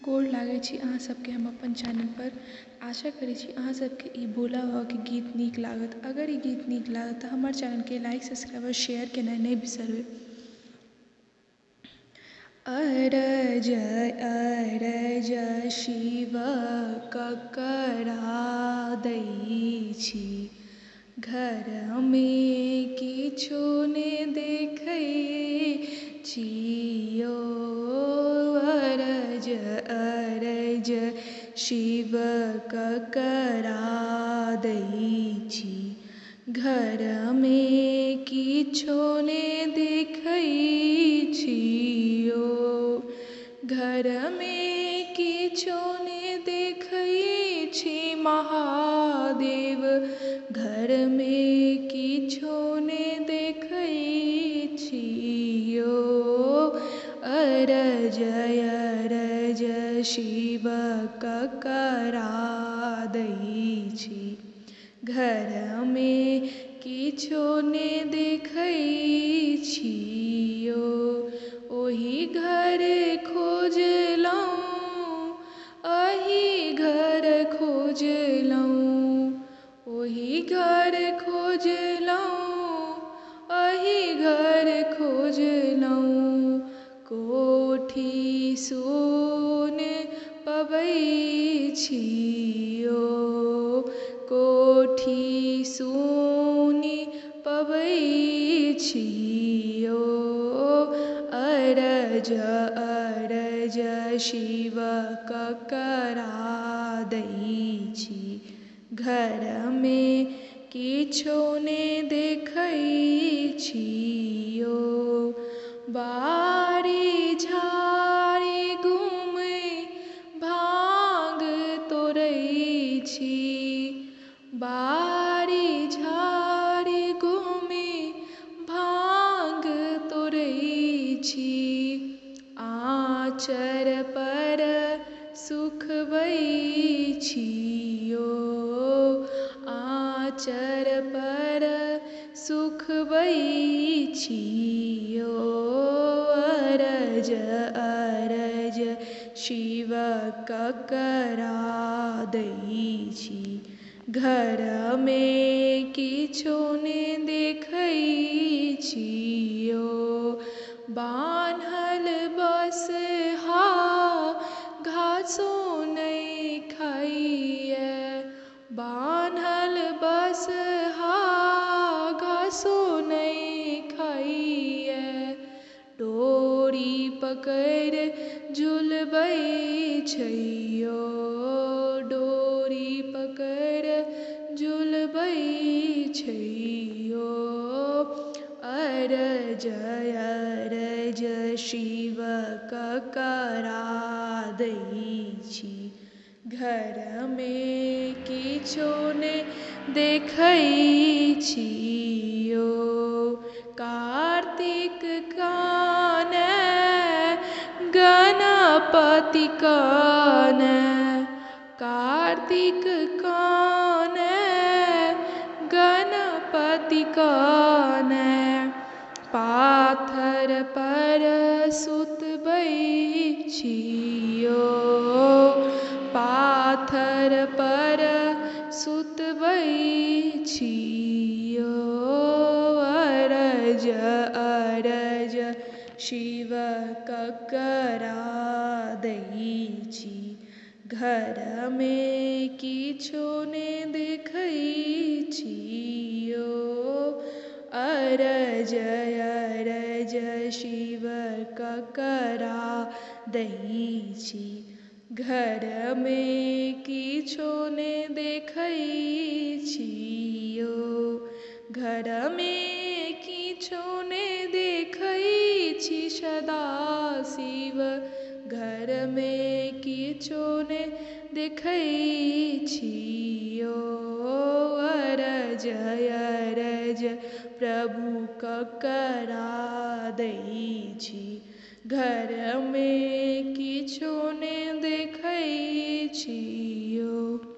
गोर लागै छी अहाँ सबके हम अपन चैनल पर। आशा करै छी अहाँ सबके ई भोला बाबाके गीत नीक लागत। अगर ई गीत नीक लागत तऽ हमर चैनलके लाइक सब्सक्राइब और शेयर केनाइ नहि बिसरबै। अरज शिव ककरा दै छी, घरमे किछो ने देखै छियो। अरज शिव ककरा दै छी, घरमे किछो ने देखै छियो। घरमे किछो ने देखै छी महादेव, घरमे किछो ने देखै छियो। अरज शिव ककरा दै छी, घरमे किछो ने देखै छियो। ओही घर खोजलहुँ, अही घर खोजलहुँ, ओही घर खोजलहुँ, अही घर खोजलहुँ। कोठी सुन पबै छियो, कोठी सुनि पबै छियो। अरज शिव ककरा दै छी, घरमे किछो ने देखै छियो। बारी झाड़ी घूमै भांग तोड़ै छी, बारी झाड़ी घूमै भांग तोड़ै छी। आँचर पर सुखबै छियो, आँचर पर सुखबै छियो। अरज शिव ककरा दै छी, घरमे किछो ने देखै छियो। बान्हल बसहा घासो नहि खाइए, बान्हल बसहा घासो नहि खाइए। डोरी पकड़ि झुलबै छैयो, डोरी पकड़ि झुलबै छैयो। अरज शिव ककरा दै छी, घरमे किछो ने देखै छियो। कार्तिक कानै गणपति कानै, कार्तिक कानै गणपति कानै। पाथर पर सुतबै छियो, पाथर पर सुतबै छियो। अरज शिव ककरा दै छी, घरमे किछो ने देखै छियो। अरज शिव ककरा दै छी, घरमे किछो ने देखै छियो। घरमे किछो ने देखै छी सदाशिव, घरमे किछो ने देखै छियो। अरज प्रभु ककरा दै छी, घरमे किछो ने देखै छियो।